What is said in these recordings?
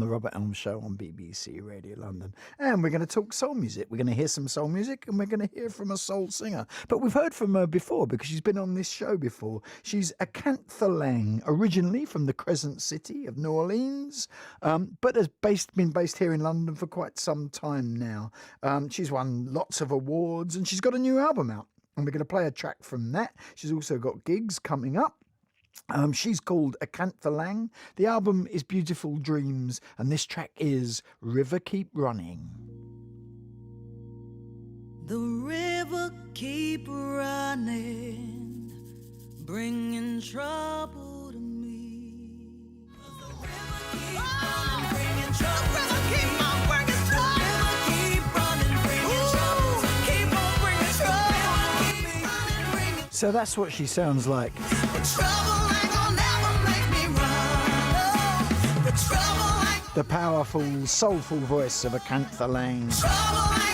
The Robert Elms Show on BBC Radio London. And we're going to talk soul music. We're going to hear some soul music and we're going to hear from a soul singer. But we've heard from her before because she's been on this show before. She's Acantha, originally from the Crescent City of New Orleans, but has been based here in London for quite some time now. She's won lots of awards and she's got a new album out. And we're going to play a track from that. She's also got gigs coming up. She's called Acantha. The album is Beautiful Dreams, and this track is River Keep Running. The river keep running, bringing trouble to me. The river keep running, bringing trouble. The river keep on bringing trouble. The river keep running, bringing trouble. Keep on bringing trouble. Keep running, bringing. So that's what she sounds like. The trouble ain't gonna never make me run. The trouble ain't. The powerful, soulful voice of Acantha, Trouble ain't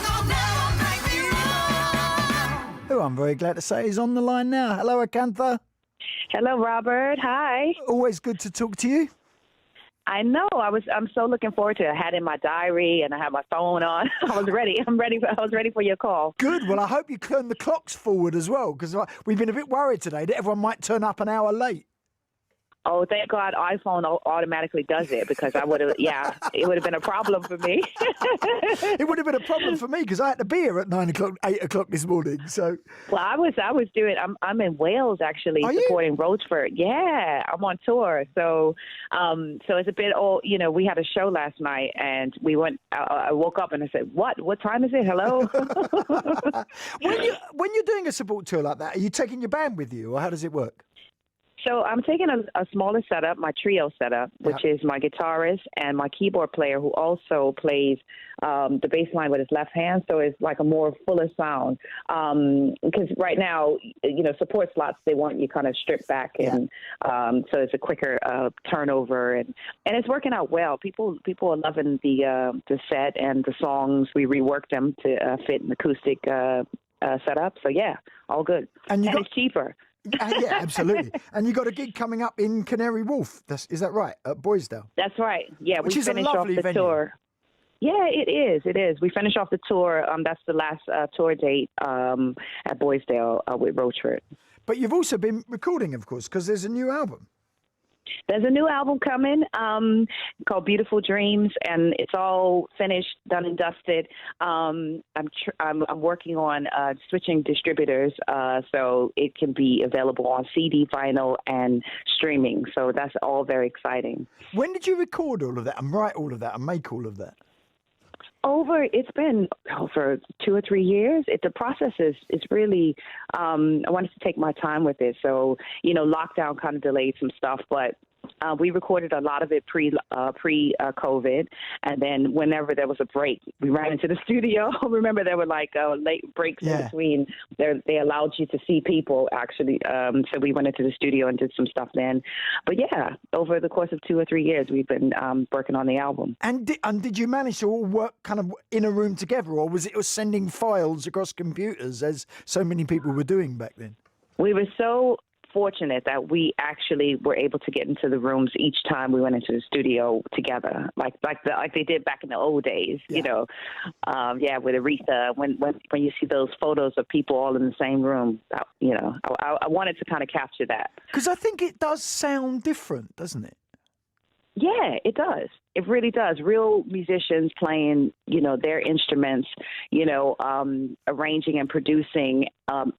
gonna never make me run. who I'm very glad to say is on the line now. Hello, Acantha. Hello, Robert. Hi. Always good to talk to you. I know. I'm so looking forward to it. I had it in my diary and I had my phone on. I was ready. I was ready for your call. Good. Well, I hope you turn the clocks forward as well, because we've been a bit worried today that everyone might turn up an hour late. Oh, thank God iPhone automatically does it, because I would have, it would have been a problem for me. It would have been a problem for me because I had to be here at 9 o'clock, 8 o'clock this morning. So, Well, I was doing. I'm in Wales actually Are you? supporting Roachford. Yeah, I'm on tour. So it's a bit. We had a show last night and we went. I woke up and I said, "What time is it? Hello." when you're doing a support tour like that, are you taking your band with you, or how does it work? So I'm taking a smaller setup, my trio setup, which is my guitarist and my keyboard player, who also plays the bass line with his left hand. So it's like a more fuller sound. Because right now, support slots, they want you kind of stripped back. And so it's a quicker turnover. And it's working out well. People are loving the set and the songs. We reworked them to fit an acoustic setup. So, yeah, all good. And it's cheaper. Yeah, absolutely. And you got a gig coming up in Canary Wharf. Is that right? At Boisdale. That's right. Yeah, Which we is a finished off lovely the venue. tour. Yeah, it is. It is. We finished off the tour. That's the last tour date at Boisdale with Roachford. But you've also been recording, of course, because there's a new album. There's a new album coming called Beautiful Dreams, and it's all finished, done and dusted. I'm working on switching distributors so it can be available on CD, vinyl, and streaming. So that's all very exciting. When did you record all of that and write all of that and make all of that? It's been over 2 or 3 years. The process is really, I wanted to take my time with it. So, lockdown kind of delayed some stuff, but we recorded a lot of it pre-COVID. And then whenever there was a break, we ran into the studio. Remember, there were like late breaks in between. They allowed you to see people, actually. So we went into the studio and did some stuff then. But yeah, over the course of 2 or 3 years, we've been working on the album. And did you manage to all work kind of in a room together, or was it sending files across computers as so many people were doing back then? We were so fortunate that we actually were able to get into the rooms each time we went into the studio together, like they did back in the old days. With Aretha. When you see those photos of people all in the same room, I wanted to kind of capture that, because I think it does sound different, doesn't it? Yeah, it does. It really does. Real musicians playing, their instruments, arranging and producing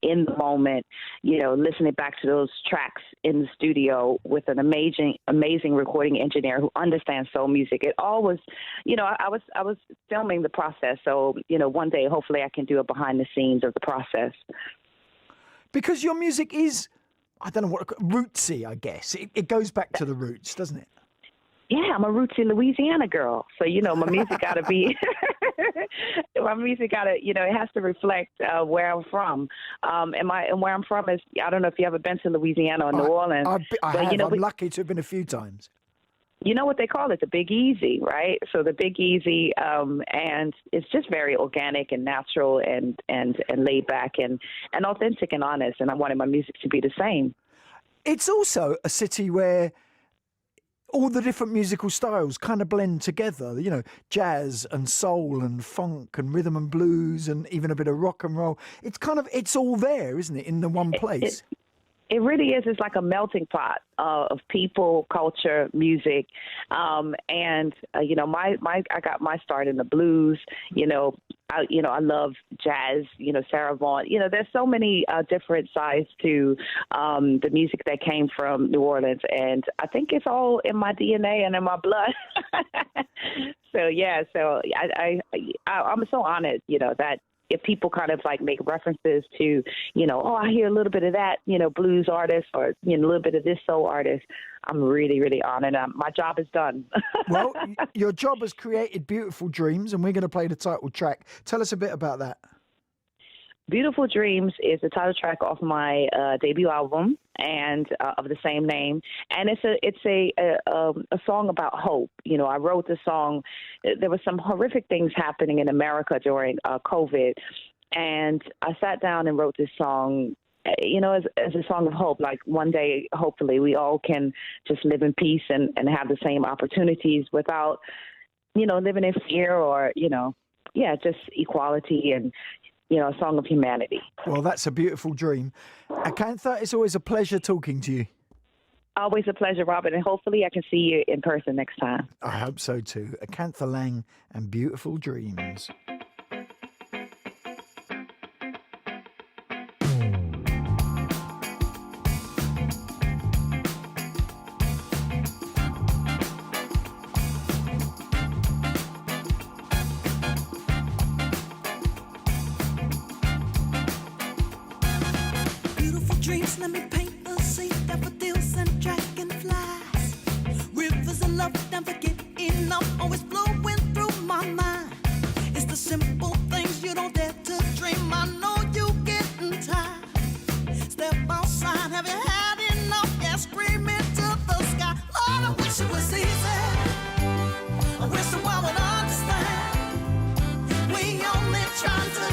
in the moment, listening back to those tracks in the studio with an amazing recording engineer who understands soul music. It all was, I was filming the process. So, one day, hopefully I can do a behind the scenes of the process. Because your music is, I don't know rootsy, I guess. It goes back to the roots, doesn't it? Yeah, I'm a rootsy Louisiana girl. So, my music got to be, it has to reflect where I'm from. And where I'm from is, I don't know if you ever been to Louisiana or New Orleans. I have. I'm lucky to have been a few times. You know what they call it? The Big Easy, right? So the Big Easy, and it's just very organic and natural and laid back and authentic and honest. And I wanted my music to be the same. It's also a city where all the different musical styles kind of blend together, you know, jazz and soul and funk and rhythm and blues and even a bit of rock and roll. It's kind of, it's all there, isn't it, in the one place? It really is. It's like a melting pot of people, culture, music, and you know, I got my start in the blues. I love jazz. You know, Sarah Vaughan. You know, there's so many different sides to the music that came from New Orleans, and I think it's all in my DNA and in my blood. So yeah, I'm so honored. You know that. If people kind of like make references to, you know, oh, I hear a little bit of that, you know, blues artist or, you know, a little bit of this soul artist, I'm really, really honored. My job is done. Well, your job has created Beautiful Dreams, and we're going to play the title track. Tell us a bit about that. Beautiful Dreams is the title track off my debut album and of the same name, and it's a song about hope. You know, I wrote the song. There were some horrific things happening in America during COVID, and I sat down and wrote this song. You know, as a song of hope. Like one day, hopefully, we all can just live in peace and have the same opportunities without, you know, living in fear or, you know, just equality and, you know, a song of humanity. Well, that's a beautiful dream. Acantha, it's always a pleasure talking to you. Always a pleasure, Robert, and hopefully I can see you in person next time. I hope so too. Acantha Lang and Beautiful Dreams. Dreams, let me paint the scene. Daffodils and dragonflies. Rivers of love, never get enough. Always flowing through my mind. It's the simple things you don't dare to dream. I know you getting tired. Step outside, have you had enough? Yeah, scream into the sky. Lord, I wish it was easy. I wish the world would understand. We only trying to